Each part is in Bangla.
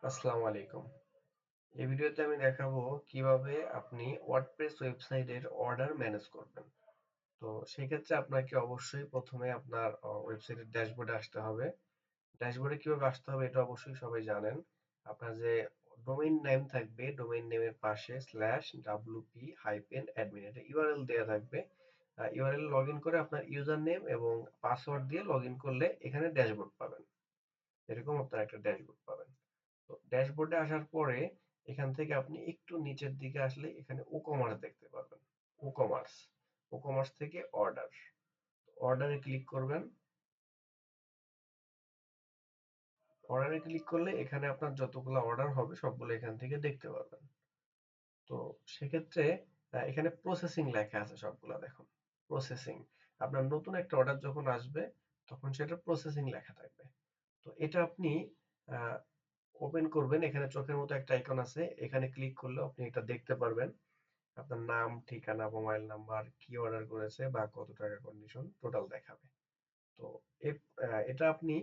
আসসালামু আলাইকুম। এই ভিডিওতে আমি দেখাবো কিভাবে আপনি ওয়ার্ডপ্রেস ওয়েবসাইটের অর্ডার ম্যানেজ করবেন। তো সেক্ষেত্রে আপনাকে অবশ্যই প্রথমে আপনার ওয়েবসাইটের ড্যাশবোর্ডে আসতে হবে। ড্যাশবোর্ডে কিভাবে আসতে হবে এটা অবশ্যই সবাই জানেন। আপনার যে ডোমেইন নেম থাকবে, ডোমেইন নেমের পাশে /wp-admin এটা ইউআরএল দেয়া থাকবে। ইউআরএল লগইন করে আপনার ইউজার নেম এবং পাসওয়ার্ড দিয়ে লগইন করলে এখানে ড্যাশবোর্ড পাবেন। এরকম আপনার একটা ড্যাশবোর্ড পাবেন। তো ড্যাশবোর্ডে আসার পরে এখান থেকে আপনি একটু নিচের দিকে আসলে এখানে ও কমার্স দেখতে পারবেন। ও কমার্স, ও কমার্স থেকে অর্ডার, অর্ডারে ক্লিক করবেন। অর্ডারে ক্লিক করলে এখানে আপনার যতগুলো অর্ডার হবে সবগুলো এখান থেকে দেখতে পারবেন। তো সেক্ষেত্রে এখানে প্রসেসিং লেখা আছে সবগুলা দেখুন। প্রসেসিং, আপনার নতুন একটা অর্ডার যখন আসবে তখন সেটা প্রসেসিং লেখা থাকবে। তো এটা আপনি ওপেন করবেন, এখানে চোখের মতো একটা আইকন আছে, এখানে ক্লিক করলে আপনি এটা দেখতে পারবেন। আপনার নাম, ঠিকানা, মোবাইল নাম্বার, কি অর্ডার করেছে বা কত টাকা কন্ডিশন টোটাল দেখাবে। তো এটা আপনি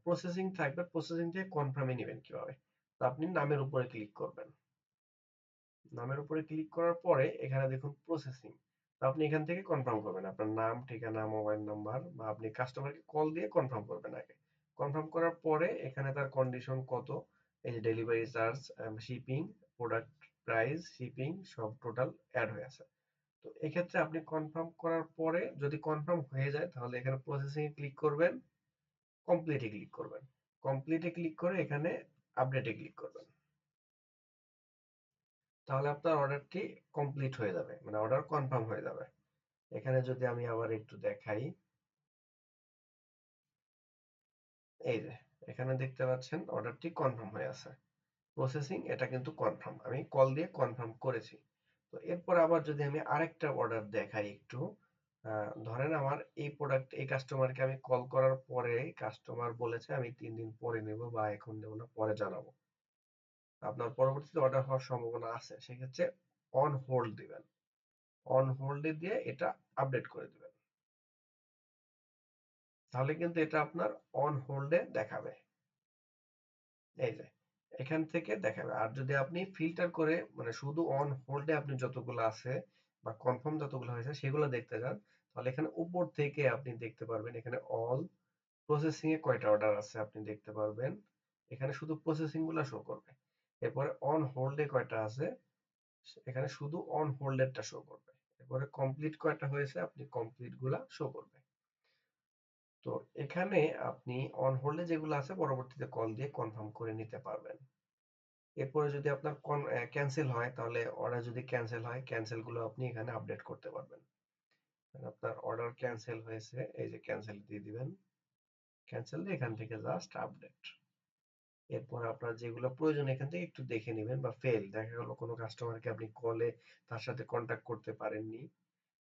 প্রসেসিং থাকবে, প্রসেসিং থেকে কনফার্মে নেবেন কিভাবে। তো আপনি নামের উপরে ক্লিক করবেন। নামের উপরে ক্লিক করার পরে এখানে দেখুন প্রসেসিং। তো আপনি এখান থেকে কনফার্ম করবেন আপনার নাম, ঠিকানা, মোবাইল নাম্বার, বা আপনি কাস্টমারকে কল দিয়ে কনফার্ম করবেন আগে। কনফার্ম করার পরে এখানে তার কন্ডিশন কত, এই যে delivery charge, shipping, product price, shipping সব টোটাল অ্যাড হয়ে আছে। তো এক্ষেত্রে আপনি কনফার্ম করার পরে যদি কনফার্ম হয়ে যায় তাহলে এখানে প্রসেসিং এ ক্লিক করবেন, কমপ্লিটে ক্লিক করবেন। কমপ্লিটে ক্লিক করে এখানে আপডেটে ক্লিক করবেন। তাহলে আপনার অর্ডারটি কমপ্লিট হয়ে যাবে, মানে অর্ডার কনফার্ম হয়ে যাবে। এখানে যদি আমি আবার একটু দেখাই, এই যে এখানে দেখতে পাচ্ছেন অর্ডারটি কনফার্ম হয়ে আছে। প্রসেসিং এটা কিন্তু কনফার্ম, আমি কল দিয়ে কনফার্ম করেছি। তো এরপর আবার যদি আমি আরেকটা অর্ডার দেখাই একটু, ধরেন আমার এই প্রোডাক্ট, এই কাস্টমারকে আমি কল করার পরে কাস্টমার বলেছে আমি 3 দিন পরে নেব বা এখন নেব না, পরে জানাবো। আপনার পরবর্তীতে অর্ডার হওয়ার সম্ভাবনা আছে, সেক্ষেত্রে অন হোল্ড দিবেন। অন হোল্ডে দিয়ে এটা আপডেট করে দিবেন। তাহলে কিন্তু এটা আপনার অন হোল্ডে দেখাবে। এই যে এখান থেকে দেখাবে। আর যদি আপনি ফিল্টার করে, মানে শুধু অন হোল্ডে আপনি যতগুলো আছে বা কনফার্ম যতগুলো হয়েছে সেগুলো দেখতে যান, তাহলে এখানে উপর থেকে আপনি দেখতে পারবেন এখানে অল প্রসেসিং এ কয়টা অর্ডার আছে আপনি দেখতে পারবেন। এখানে শুধু প্রসেসিং গুলা শো করবে। এরপরে অন হোল্ডে কয়টা আছে, এখানে শুধু অন হোল্ডেরটা শো করবে। এরপরে কমপ্লিট কয়টা হয়েছে আপনি কমপ্লিট গুলা শো করবে। তো এখানে আপনি অন হোল্ডে যেগুলো আছে পরবর্তীতে কল দিয়ে কনফার্ম করে নিতে পারবেন। এরপরে যদি আপনার ক্যান্সেল হয়, তাহলে অর্ডার যদি ক্যান্সেল হয় ক্যান্সেল গুলো আপনি এখানে আপডেট করতে পারবেন। মানে আপনার অর্ডার ক্যান্সেল হয়েছে, এই যে ক্যান্সেল দিয়ে দিবেন। ক্যান্সেল দিয়ে এখান থেকে জাস্ট আপডেট। এরপর আপনার যেগুলো প্রয়োজন এখান থেকে একটু দেখে নেবেন, বা ফেল দেখা গেল কোনো কাস্টমারকে আপনি কলে তার সাথে কন্ট্যাক্ট করতে পারেননি।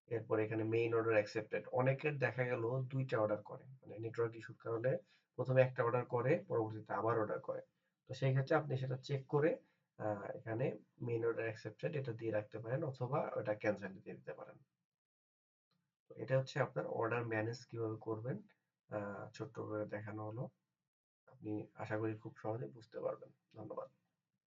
এরপর এখানে মেইন অর্ডার অ্যাকসেপ্টেড, অনেকের দেখা গেল দুইটা অর্ডার করে, মানে নেটওয়ার্ক ইস্যুর কারণে প্রথমে একটা অর্ডার করে পরবর্তীতে আবার অর্ডার করে। তো সেই ক্ষেত্রে আপনি সেটা চেক করে এখানে মেইন অর্ডার অ্যাকসেপ্টেড এটা দিয়ে রাখতে পারেন, অথবা ওটা ক্যান্সেল দিয়ে দিতে পারেন। তো এটা হচ্ছে আপনার অর্ডার ম্যানেজ কিভাবে করবেন, ছোট্ট করে দেখানো হলো। আপনি আশা করি খুব সহজে বুঝতে পারবেন। ধন্যবাদ।